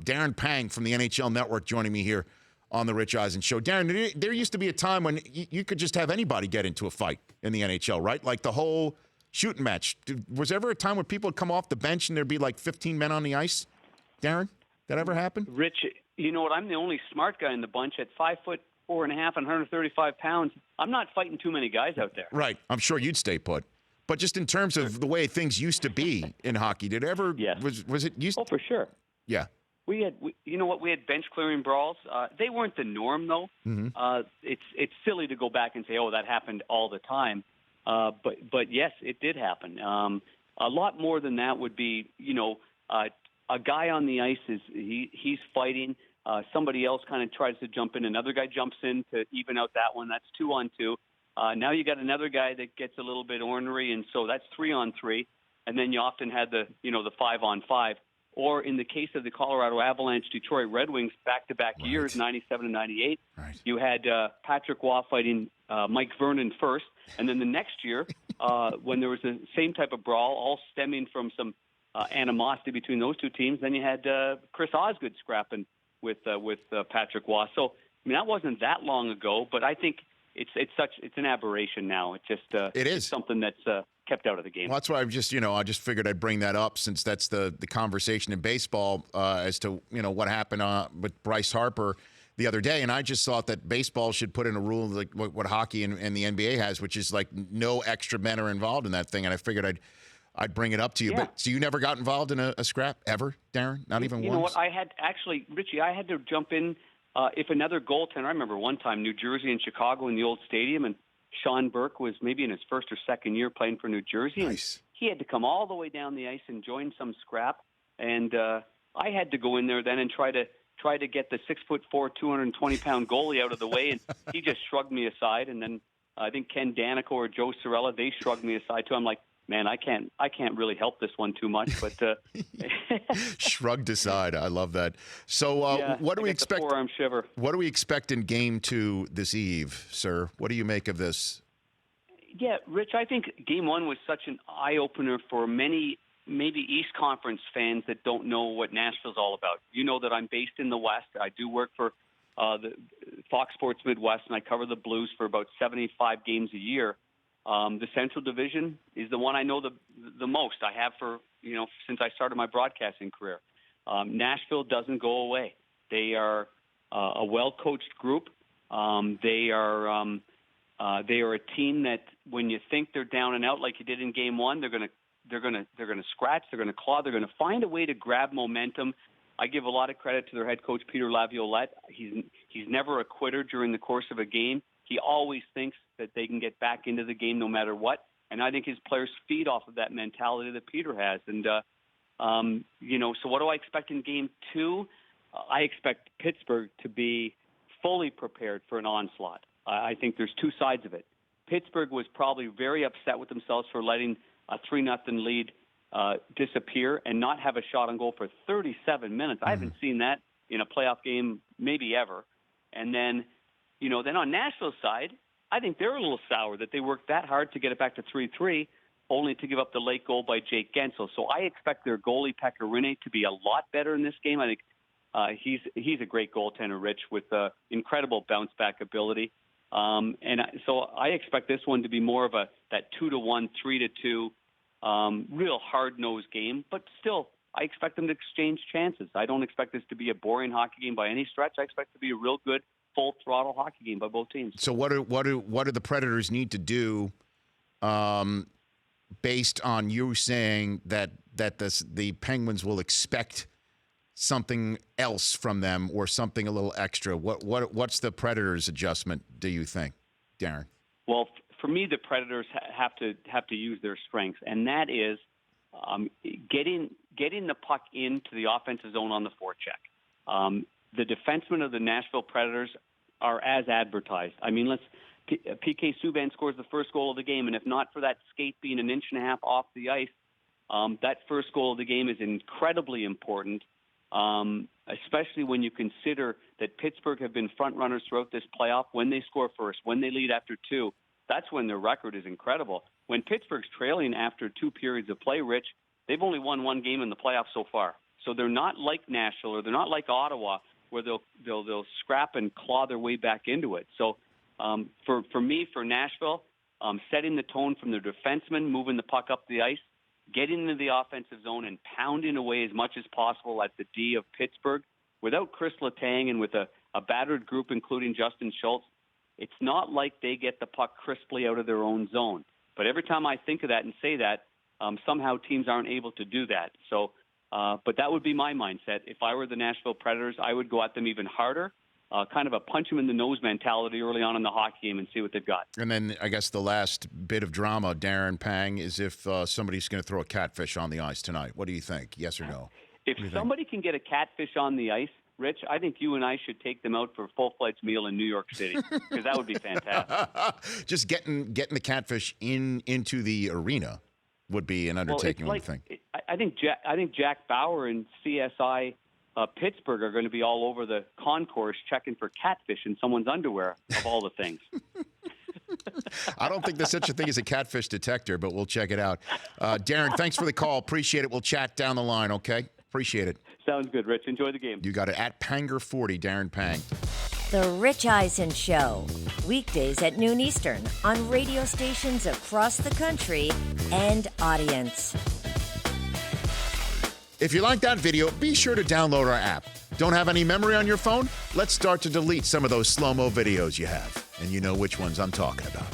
Darren Pang from the NHL Network joining me here on the Rich Eisen Show. Darren, there used to be a time when you could just have anybody get into a fight in the NHL, right? Like the whole shooting match. Was there ever a time where people would come off the bench and there'd be like 15 men on the ice? Darren, that ever happen? Rich, you know what? I'm the only smart guy in the bunch at 5'4.5" and 135 pounds. I'm not fighting too many guys out there. Right. I'm sure you'd stay put. But just in terms of the way things used to be in hockey, did it ever was it used? Oh, for sure. Yeah. You know what? We had bench clearing brawls. They weren't the norm, though. Mm-hmm. It's silly to go back and say, oh, that happened all the time. But yes, it did happen. A lot more than that would be, a guy on the ice he's fighting. Somebody else kind of tries to jump in. Another guy jumps in to even out that one. That's 2-on-2. Now you got another guy that gets a little bit ornery, and so that's 3-on-3. And then you often had the 5-on-5. Or in the case of the Colorado Avalanche, Detroit Red Wings, back-to-back years, 97 and 98, you had Patrick Waugh fighting Mike Vernon first. And then the next year, when there was the same type of brawl, all stemming from some animosity between those two teams, then you had Chris Osgood scrapping with Patrick Waugh. So, I mean, that wasn't that long ago, but I think it's an aberration now. It is it's something that's kept out of the game. Well, that's why I just figured I'd bring that up since that's the conversation in baseball as to what happened with Bryce Harper the other day, and I just thought that baseball should put in a rule like what hockey and the NBA has, which is like no extra men are involved in that thing. And I figured I'd bring it up to you. Yeah. But so you never got involved in a scrap ever, Darren? Not even once? You know what? Richie, I had to jump in if another goaltender. I remember one time New Jersey and Chicago in the old stadium, and Sean Burke was maybe in his first or second year playing for New Jersey. Nice. And he had to come all the way down the ice and join some scrap. And I had to go in there then and try to get the 6'4", 220-pound goalie out of the way, and he just shrugged me aside. And then I think Ken Danico or Joe Cirella, they shrugged me aside too. I'm like, man, I can't really help this one too much. But shrugged aside, I love that. So, what do we expect? Forearm shiver. What do we expect in Game 2 this eve, sir? What do you make of this? Yeah, Rich, I think Game 1 was such an eye-opener for many, maybe East Conference fans that don't know what Nashville's all about. You know that I'm based in the West. I do work for the Fox Sports Midwest, and I cover the Blues for about 75 games a year. The Central Division is the one I know the most. I have for since I started my broadcasting career. Nashville doesn't go away. They are a well-coached group. They are a team that when you think they're down and out like you did in Game 1, they're gonna scratch, they're gonna claw, they're gonna find a way to grab momentum. I give a lot of credit to their head coach Peter Laviolette. He's never a quitter during the course of a game. He always thinks that they can get back into the game no matter what, and I think his players feed off of that mentality that Peter has. And so what do I expect in Game 2? I expect Pittsburgh to be fully prepared for an onslaught. I think there's two sides of it. Pittsburgh was probably very upset with themselves for letting a 3-0 lead disappear and not have a shot on goal for 37 minutes. I haven't seen that in a playoff game maybe ever. And then, then on Nashville's side, I think they're a little sour that they worked that hard to get it back to 3-3, only to give up the late goal by Jake Gensel. So I expect their goalie, Pekka Rinne, to be a lot better in this game. I think he's a great goaltender, Rich, with incredible bounce-back ability. So I expect this one to be more of that 2-1, 3-2, real hard-nosed game. But still, I expect them to exchange chances. I don't expect this to be a boring hockey game by any stretch. I expect it to be a real good, full-throttle hockey game by both teams. So what do the Predators need to do based on you saying that the Penguins will expect something else from them or something a little extra? What's the Predators' adjustment, do you think, Darren? Well, for me, the Predators have to use their strengths, and that is getting the puck into the offensive zone on the forecheck. The defensemen of the Nashville Predators are as advertised. I mean, PK Subban scores the first goal of the game, and if not for that skate being an inch and a half off the ice, that first goal of the game is incredibly important. Especially when you consider that Pittsburgh have been front runners throughout this playoff. When they score first, when they lead after two, that's when their record is incredible. When Pittsburgh's trailing after two periods of play, Rich, they've only won one game in the playoffs so far. So they're not like Nashville or they're not like Ottawa where they'll scrap and claw their way back into it. So for me, for Nashville, setting the tone from the defensemen, moving the puck up the ice, getting into the offensive zone and pounding away as much as possible at the D of Pittsburgh without Chris Letang and with a battered group, including Justin Schultz. It's not like they get the puck crisply out of their own zone. But every time I think of that and say that, somehow teams aren't able to do that. So, but that would be my mindset. If I were the Nashville Predators, I would go at them even harder, kind of a punch them in the nose mentality early on in the hockey game and see what they've got. And then I guess the last bit of drama, Darren Pang, is if somebody's going to throw a catfish on the ice tonight. What do you think? Yes or no? If somebody can get a catfish on the ice, Rich, I think you and I should take them out for a full-fledged meal in New York City because that would be fantastic. Just getting the catfish into the arena would be an undertaking. Well, I think Jack Bauer and CSI Pittsburgh are going to be all over the concourse checking for catfish in someone's underwear, of all the things. I don't think there's such a thing as a catfish detector, but we'll check it out. Darren, thanks for the call. Appreciate it. We'll chat down the line, okay? Appreciate it. Sounds good, Rich. Enjoy the game. You got it. At Panger40, Darren Pang. The Rich Eisen Show. Weekdays at noon Eastern on radio stations across the country and audience. If you like that video, be sure to download our app. Don't have any memory on your phone? Let's start to delete some of those slow-mo videos you have. And you know which ones I'm talking about.